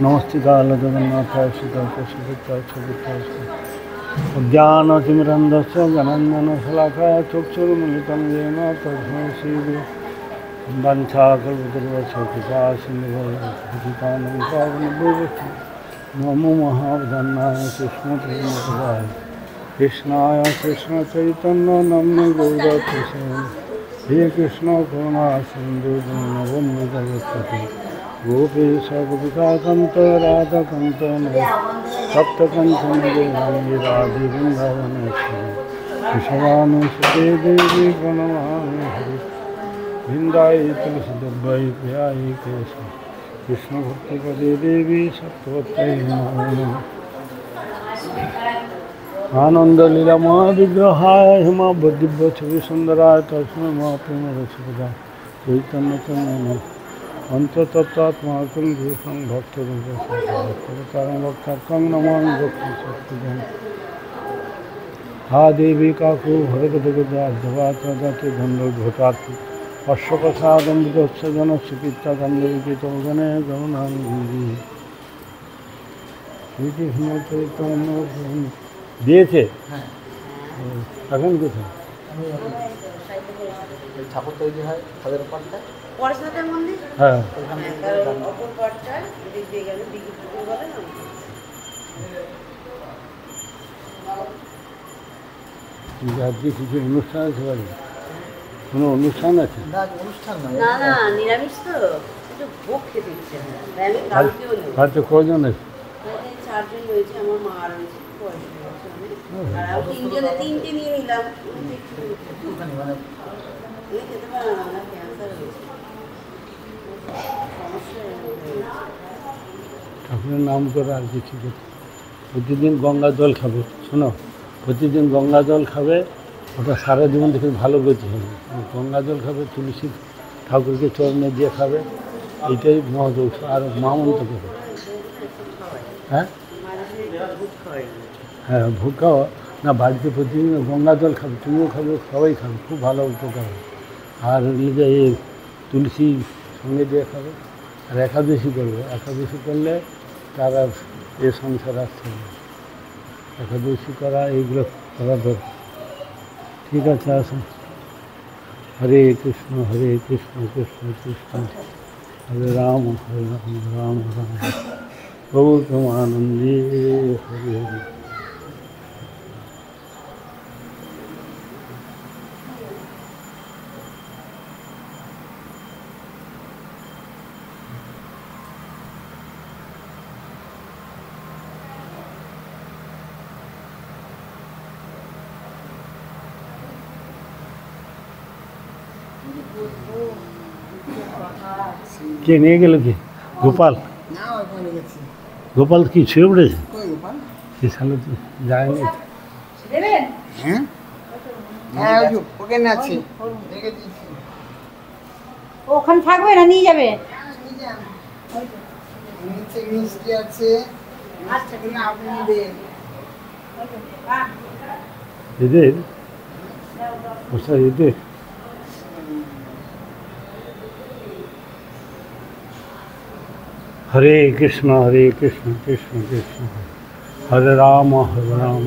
नमस्तिकाल जगन्नाथाय सुताय सुभद्राय सुभद्राय ज्ञानतिमिरन्धस्य ज्ञानाञ्जनशलाकाय चक्षुरुन्मिलितं येन तस्मै श्री वंशाकल्पतरुश्च कृपासिन्धुभ्यो पावनेभ्यो नमो महावदन्नाय कृष्णप्रेमप्रदाय कृष्णाय कृष्णचैतन्य नाम्ने गौरक्षसे हे कृष्ण करुणा सिन्धु दीनबन्धु जगत्पते गोपेश गोपिकान्त राधाकान्त सप्तकंचन देवी राधे वृन्दावनेश्वरी कृष्णानुसुते देवी प्रणमामि हरि वृन्दाय तुलसीदेव्यै प्रियायै केशव कृष्णभक्तिपदे देवी सत्त्ववत्यै नमो नमः आनन्दलीलामहाविग्रहाय हिमावद्दिव्यछविसुन्दराय तस्मै महाप्रेमरसिकदाय चैतन्यतन्मय अन्ततत्त्वात्माकं भूषं भक्तरूपं भक्तार्थं नमामि भक्तिशक्तिदं हा देवी काकु भरतजगदाद्यवाचदति दण्डोद्भूतार्ति अश्वप्रसादं विदोत्सजनश्चिकित्सादण्डविकितोगणे गौणाङ्गी শ্রীকৃষ্ণ চৈতন্য দিয়েছে এখন কোথায় ঠাকুর তৈরি হয় তাদের পাঠটা পরশনাথের মন্দির, হ্যাঁ অপর পাঠটা এদিক দিয়ে গেলে দিঘি পুকুর বলে না। আজকে কিছু অনুষ্ঠান আছে বাড়ি, কোনো অনুষ্ঠান আছে? অনুষ্ঠান না না নিরামিষ তো, একটু ভোগ খেতে ইচ্ছে হয়। তাই আমি কালকেও নেব। বাড়িতে কজন আছে? চারজন রয়েছে, আমার মা রয়েছে, বয়স হয়ে গেছে অনেক। আর আমি তিনটে নিয়ে নিলাম। মানে খেতে পারে না, আমার ক্যান্সার হয়েছে, সমস্যা হয়ে গেছে। ঠাকুরের নাম করে আর কিছু করতে, প্রতিদিন গঙ্গা জল খাবে। শোনো, প্রতিদিন গঙ্গা জল খাবে, ওটা সারা জীবন থেকে ভালো গতি হবে। গঙ্গা জল খাবে, তুলসী ঠাকুরকে চরণে দিয়ে খাবে, এইটাই মহদৌষ। আর মা মন্ত্র করবে। হ্যাঁ হ্যাঁ, ভোগ খাওয়া না, বাড়িতে প্রতিদিন গঙ্গা জল খাবে, তুমিও খাবে, সবাই খাবে, খুব ভালো উপকার হবে। আর নিজে এই তুলসী সঙ্গে দিয়ে খাবে। আর একাদশী করবে, একাদশী করলে তারা এ সংসার আসছে না। একাদশী করা, এইগুলো করা দরকার। ঠিক আছে, আসুন। হরে কৃষ্ণ কৃষ্ণ কৃষ্ণ হরে রাম রাম রাম গৌতম আনন্দে হরে হরে। কে নিয়ে গেল? কি গোপাল? গোপাল কি শুয়ে পড়েছে? সে সালে তো যায়নি। ওখানে থাকবে না, নিয়ে যাবে? এদের কোথায় এদের? হরে কৃষ্ণ কৃষ্ণ কৃষ্ণ হরে রাম রাম